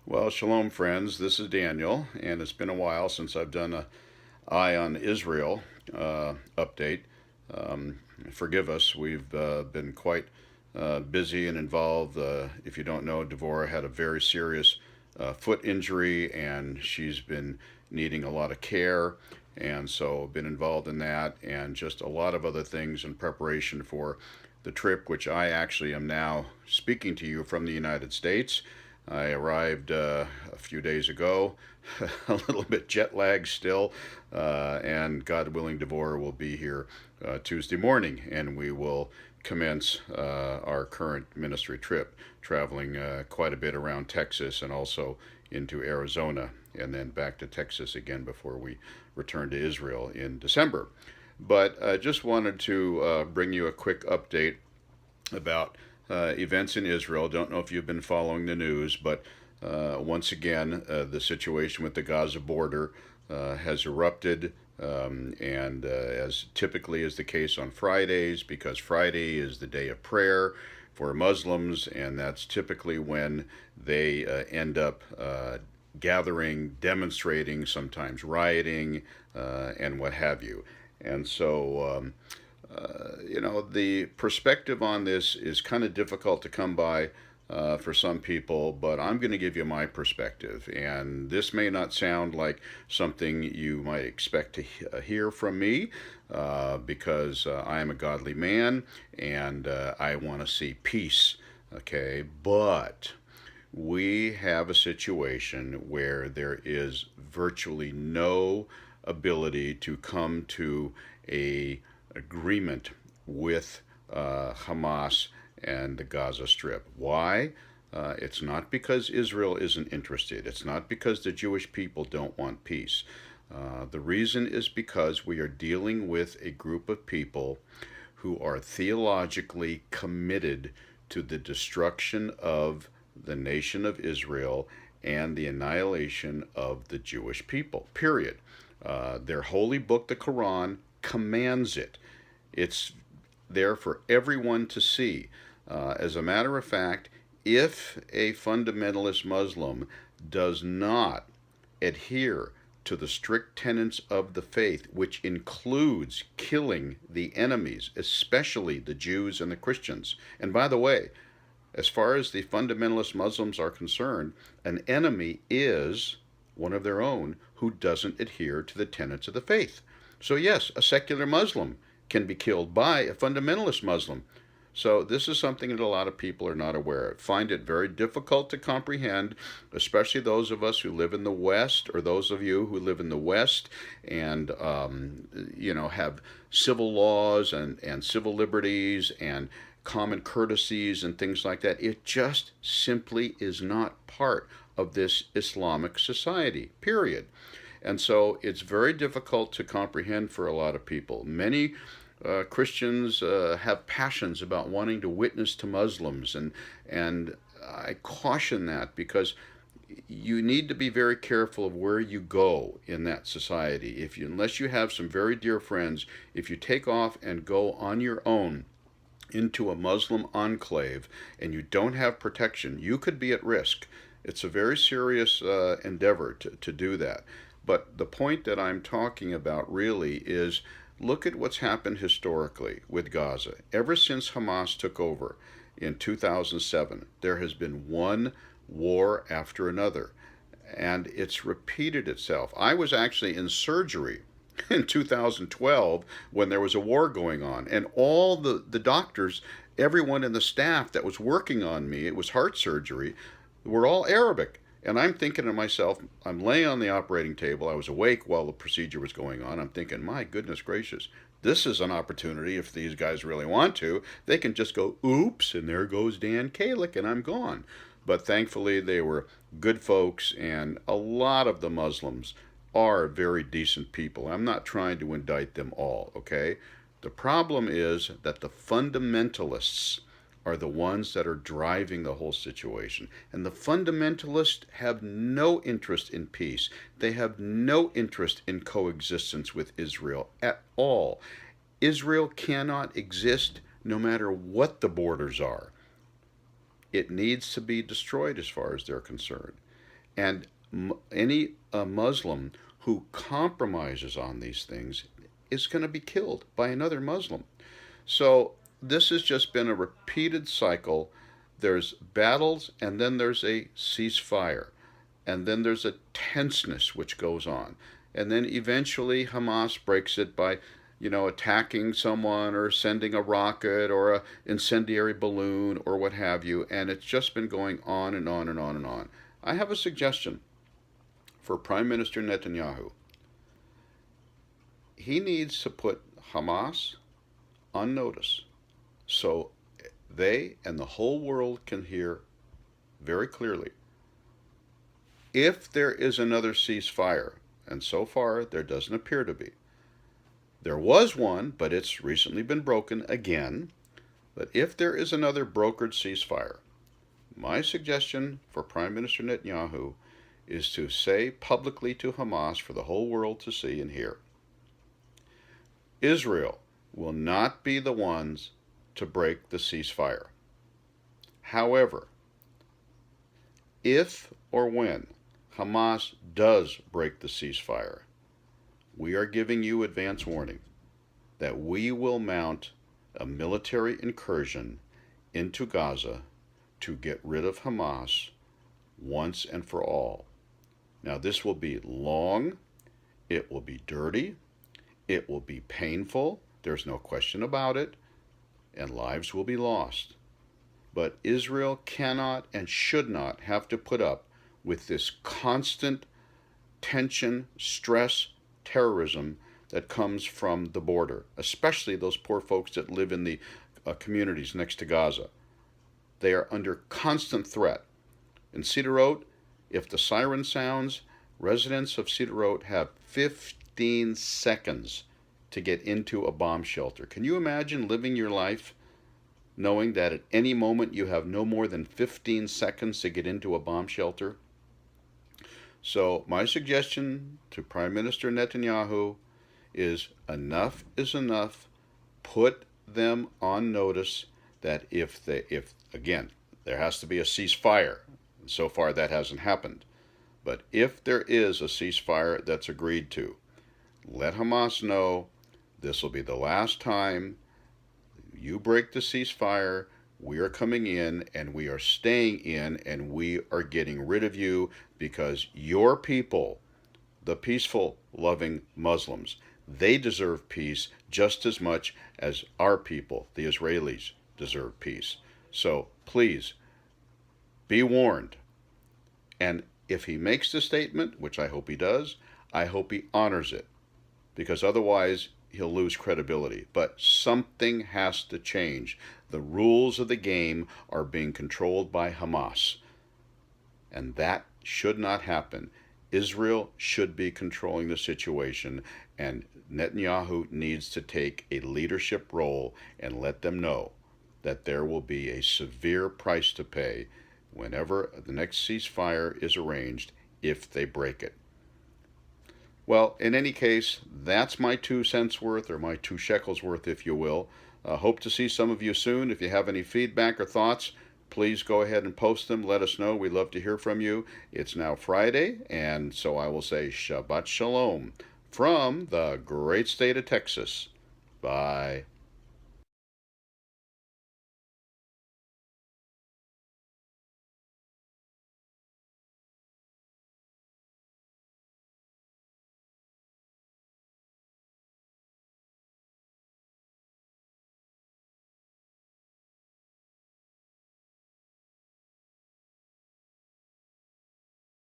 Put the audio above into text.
Well, shalom, friends. This is Daniel, and it's been a while since I've done a Eye on Israel update. Forgive us, we've been quite busy and involved. If you don't know, Devorah had a very serious foot injury, and she's been needing a lot of care, and so been involved in that, and just a lot of other things in preparation for the trip, which I actually am now speaking to you from the United States. I arrived a few days ago, a little bit jet lagged still, and God willing, Devorah will be here Tuesday morning, and we will commence our current ministry trip, traveling quite a bit around Texas and also into Arizona, and then back to Texas again before we return to Israel in December. But I just wanted to bring you a quick update about events in Israel. Don't know if you've been following the news, but once again, the situation with the Gaza border has erupted, and as typically is the case on Fridays, because Friday is the day of prayer for Muslims, and that's typically when they end up gathering, demonstrating, sometimes rioting, and what have you. And so, the perspective on this is kind of difficult to come by for some people, but I'm going to give you my perspective. And this may not sound like something you might expect to hear from me because I am a godly man and I want to see peace. Okay, but we have a situation where there is virtually no ability to come to a agreement with Hamas and the Gaza Strip. Why? It's not because Israel isn't interested. It's not because the Jewish people don't want peace. The reason is because we are dealing with a group of people who are theologically committed to the destruction of the nation of Israel and the annihilation of the Jewish people, period. Their holy book, the Quran, commands it. It's there for everyone to see. As a matter of fact, if a fundamentalist Muslim does not adhere to the strict tenets of the faith, which includes killing the enemies, especially the Jews and the Christians. And by the way, as far as the fundamentalist Muslims are concerned, an enemy is one of their own who doesn't adhere to the tenets of the faith. So yes, a secular Muslim can be killed by a fundamentalist Muslim. So this is something that a lot of people are not aware of. Find it very difficult to comprehend, especially those of us who live in the West, or those of you who live in the West and have civil laws and civil liberties and common courtesies and things like that. It just simply is not part of this Islamic society, period. And so it's very difficult to comprehend for a lot of people. Many Christians have passions about wanting to witness to Muslims, and I caution that because you need to be very careful of where you go in that society. Unless you have some very dear friends, if you take off and go on your own into a Muslim enclave and you don't have protection, you could be at risk. It's a very serious endeavor to do that. But the point that I'm talking about really is look at what's happened historically with Gaza. Ever since Hamas took over in 2007, there has been one war after another, and it's repeated itself. I was actually in surgery in 2012 when there was a war going on, and all the doctors, everyone in the staff that was working on me, it was heart surgery, were all Arabic. And I'm thinking to myself, I'm laying on the operating table. I was awake while the procedure was going on. I'm thinking, my goodness gracious, this is an opportunity. If these guys really want to, they can just go, oops, and there goes Dan Kalick, and I'm gone. But thankfully, they were good folks, and a lot of the Muslims are very decent people. I'm not trying to indict them all, okay? The problem is that the fundamentalists are the ones that are driving the whole situation. And the fundamentalists have no interest in peace. They have no interest in coexistence with Israel at all. Israel cannot exist no matter what the borders are. It needs to be destroyed as far as they're concerned. And any Muslim who compromises on these things is going to be killed by another Muslim. So this has just been a repeated cycle. There's battles, and then there's a ceasefire, and then there's a tenseness which goes on, and then eventually Hamas breaks it by, attacking someone or sending a rocket or a incendiary balloon or what have you, and it's just been going on and on and on and on. I have a suggestion for Prime Minister Netanyahu. He needs to put Hamas on notice so they and the whole world can hear very clearly. If there is another ceasefire, and so far there doesn't appear to be, there was one, but it's recently been broken again. But if there is another brokered ceasefire, my suggestion for Prime Minister Netanyahu is to say publicly to Hamas for the whole world to see and hear, Israel will not be the ones to break the ceasefire. However, if or when Hamas does break the ceasefire, we are giving you advance warning that we will mount a military incursion into Gaza to get rid of Hamas once and for all. Now, this will be long, it will be dirty, it will be painful, there's no question about it, and lives will be lost. But Israel cannot and should not have to put up with this constant tension, stress, terrorism that comes from the border, especially those poor folks that live in the communities next to Gaza. They are under constant threat. In Cedar Oak, if the siren sounds, residents of Cedar Oak have 15 seconds to get into a bomb shelter. Can you imagine living your life knowing that at any moment you have no more than 15 seconds to get into a bomb shelter? So my suggestion to Prime Minister Netanyahu is enough is enough. Put them on notice that if again, there has to be a ceasefire. So far that hasn't happened. But if there is a ceasefire that's agreed to, let Hamas know this will be the last time you break the ceasefire. We are coming in and we are staying in and we are getting rid of you because your people, the peaceful, loving Muslims, they deserve peace just as much as our people, the Israelis, deserve peace. So please, be warned. And if he makes the statement, which I hope he does, I hope he honors it, because otherwise he'll lose credibility. But something has to change. The rules of the game are being controlled by Hamas, and that should not happen. Israel should be controlling the situation, and Netanyahu needs to take a leadership role and let them know that there will be a severe price to pay whenever the next ceasefire is arranged if they break it. Well, in any case, that's my 2 cents worth, or my 2 shekels worth, if you will. Hope to see some of you soon. If you have any feedback or thoughts, please go ahead and post them. Let us know. We'd love to hear from you. It's now Friday, and so I will say Shabbat Shalom from the great state of Texas. Bye.